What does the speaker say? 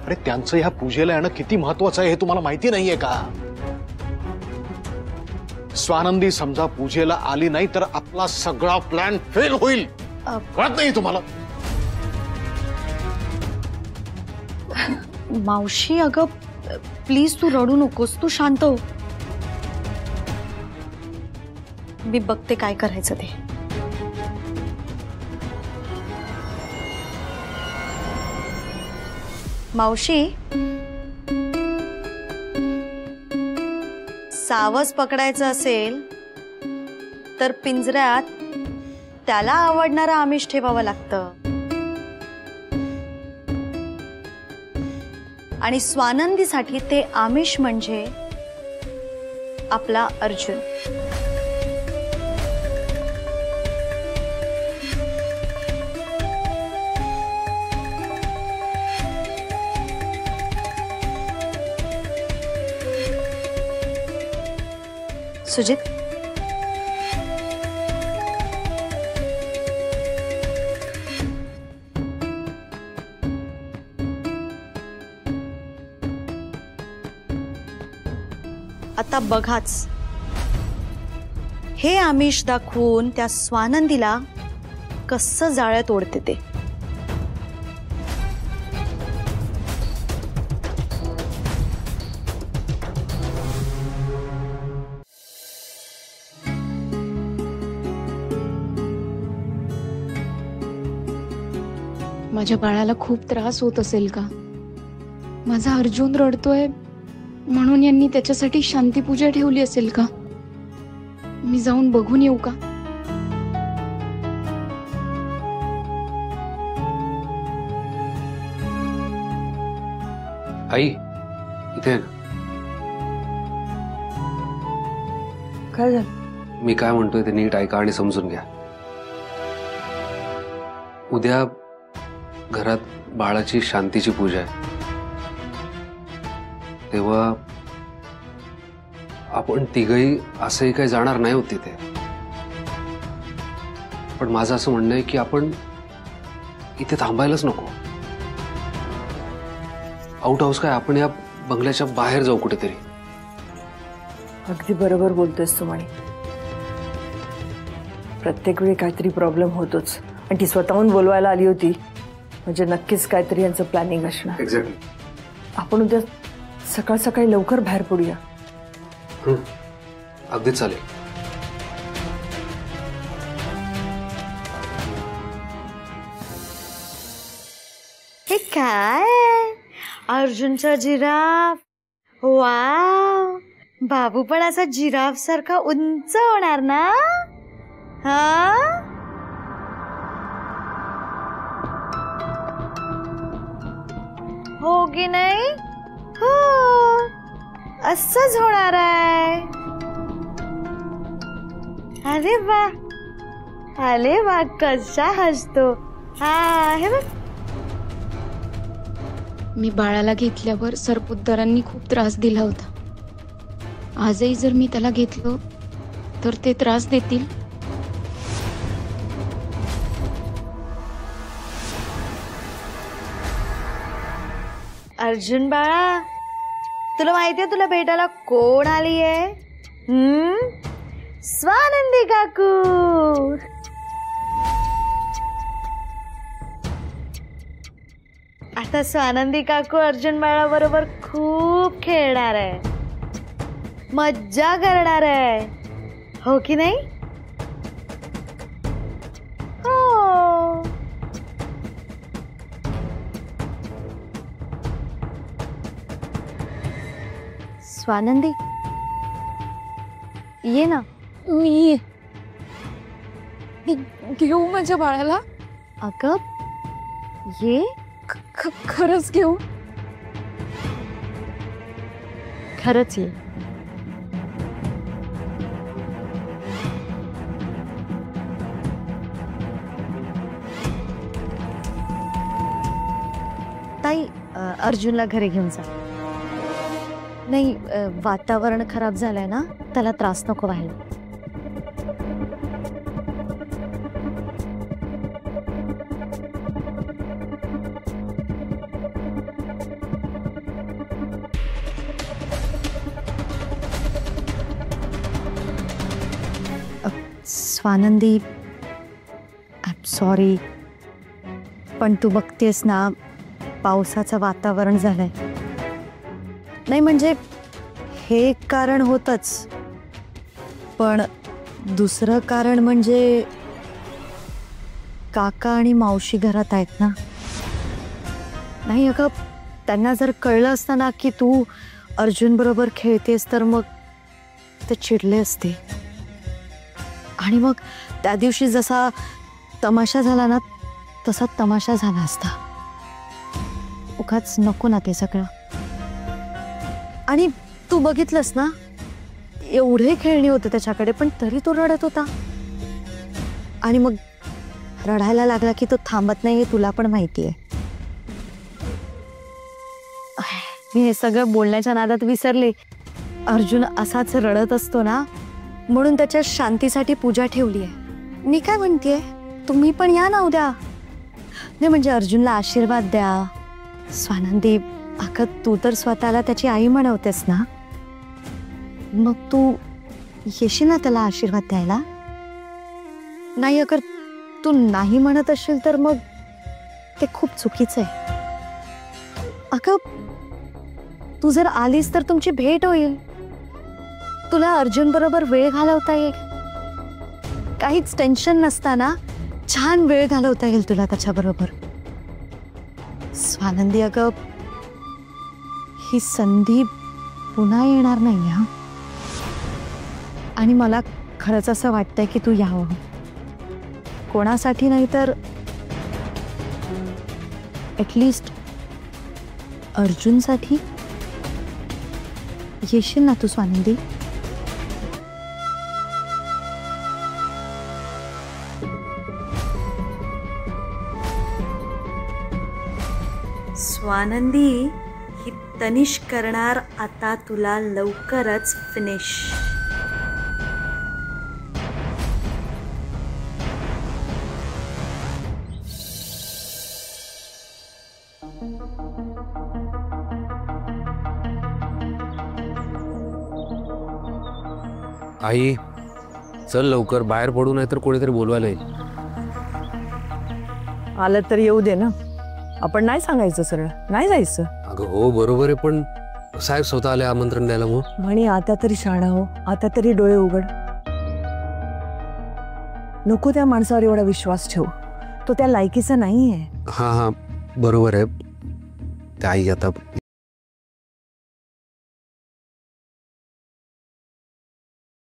अरे त्यांचं ह्या पूजेला येणं किती महत्वाचं आहे हे तुम्हाला माहिती नाहीये का? स्वानंदी समजा पूजेला आली नाही तर आपला सगळा प्लॅन फेल होईल. कळत नाही तुम्हाला? मावशी अगं प्लीज तू रडू नकोस, तू शांत हो. मी बघते काय करायचं ते. मावशी सावज पकडायचं असेल तर पिंजऱ्यात त्याला आवडणारं आमिष ठेवावं लागतं. आणि स्वानंदीसाठी ते आमिष म्हणजे आपला अर्जुन. सुजित आता बघाच, हे आमिष दाखवून त्या स्वानंदीला कसं जाळ्यात ओढते ते. माझ्या बाळाला खूप त्रास होत असेल का? माझा अर्जुन रडतोय म्हणून यांनी त्याच्यासाठी शांतीपूजा ठेवली असेल का? मी जाऊन बघून येऊ का? आई इथे काय झालं? मी काय म्हणतोय ते नीट ऐका आणि समजून घ्या. उद्या घरात बाळाची शांतीची पूजा आहे, तेव्हा आपण तिघही असंही काही जाणार नाही होत तिथे. पण माझं असं म्हणणं आहे की आपण इथे थांबायलाच नको. आउट हाऊस काय, आपण या बंगल्याच्या बाहेर जाऊ कुठेतरी. अगदी बरोबर बोलतोयस तू म्हणे. प्रत्येक वेळी काहीतरी प्रॉब्लेम होतोच आणि ती स्वतःहून बोलवायला आली होती म्हणजे नक्कीच काहीतरी यांचं प्लॅनिंग असणार. एक्झॅक्टली. आपण उद्या सकाळ सकाळी लवकर बाहेर पडूया. अगदीच चालेल. हे काय अर्जुनचा जिराफ. वाव, बाबू पण असा जिराफ सारखा उंच होणार ना? हा हो की नाही? हो, असंच होणार आहे. अरे वा, अरे वा, कसा हसतो. हा हे बघ. मी बाळाला घेतल्यावर सरपोतदारांनी खूप त्रास दिला होता. आजही जर मी त्याला घेतलं तर ते त्रास देतील. अर्जुन बाळा, तुला माहितीये तुला भेटायला कोण आली आहे? स्वानंदी काकू. आता स्वानंदी काकू अर्जुन बाळा बरोबर खूप खेळणार आहे, मज्जा करणार आहे, हो की नाही? हो. स्वानंदी ये ना. मी घेऊ माझ्या बाळाला? अगं ये. खरंच घेऊ? खरंच ये. ताई अर्जुनला घरी घेऊन जा. नाही, वातावरण खराब झालंय ना, त्याला त्रास नको व्हायला. स्वानंदी, आय एम सॉरी, पण तू बघतेस ना, पावसाचं वातावरण झालंय. नाही म्हणजे हे एक कारण होतच, पण दुसरं कारण म्हणजे काका आणि मावशी घरात आहेत ना. नाही अगं, त्यांना जर कळलं असतं ना की तू अर्जुन बरोबर खेळतेस तर मग ते चिडले असते. आणि मग त्या दिवशी जसा तमाशा झाला ना तसा तमाशा झाला असता. उगाच नको ना ते सगळं. आणि तू बघितलंस ना, एवढे खेळणी होते त्याच्याकडे पण तरी तो रडत होता. आणि मग रडायला लागला की तो थांबत नाही, हे तुला पण माहिती आहे. मी हे सगळं बोलण्याच्या नादात विसरले. अर्जुन असाच रडत असतो ना, म्हणून त्याच्या शांतीसाठी पूजा ठेवली आहे. मी काय म्हणतेय, तुम्ही पण या ना उद्या. नाही म्हणजे अर्जुनला आशीर्वाद द्या. स्वानंदी, अगं तू तर स्वतःला त्याची आई म्हणवतेस ना, मग तू येशील ना त्याला आशीर्वाद द्यायला. नाही अगर तू नाही म्हणत असशील तर मग ते खूप चुकीचं आहे. अगं तू जर आलीस तर तुमची भेट होईल. तुला अर्जुन बरोबर वेळ घालवता येईल. काहीच टेन्शन नसताना छान वेळ घालवता येईल तुला त्याच्याबरोबर. स्वानंदी, अगं ही संधी पुन्हा येणार नाही हा. आणि मला खरंच असं वाटतंय की तू यावं. कोणासाठी नाही तर ॲटलिस्ट अर्जुनसाठी येशील ना तू स्वानंदी. स्वानंदी, ही तनिष करणार आता तुला लवकरच फिनिश. आई चल लवकर, बाहेर पडू नाही तर कोणीतरी बोलवायला येईल. आलं तर येऊ दे ना. आपण नाही सांगायचं, सरळ नाही जायचं. अगं हो बरोबर आहे, पण साहेब स्वतः आले आमंत्रण द्यायला. मग म्हणे आता तरी शाळा हो, आता तरी डोळे उघड. नको त्या माणसावर एवढा विश्वास ठेवू, तो त्या लायकीचा नाही आहे. हां हां बरोबर आहे. त्या आई आता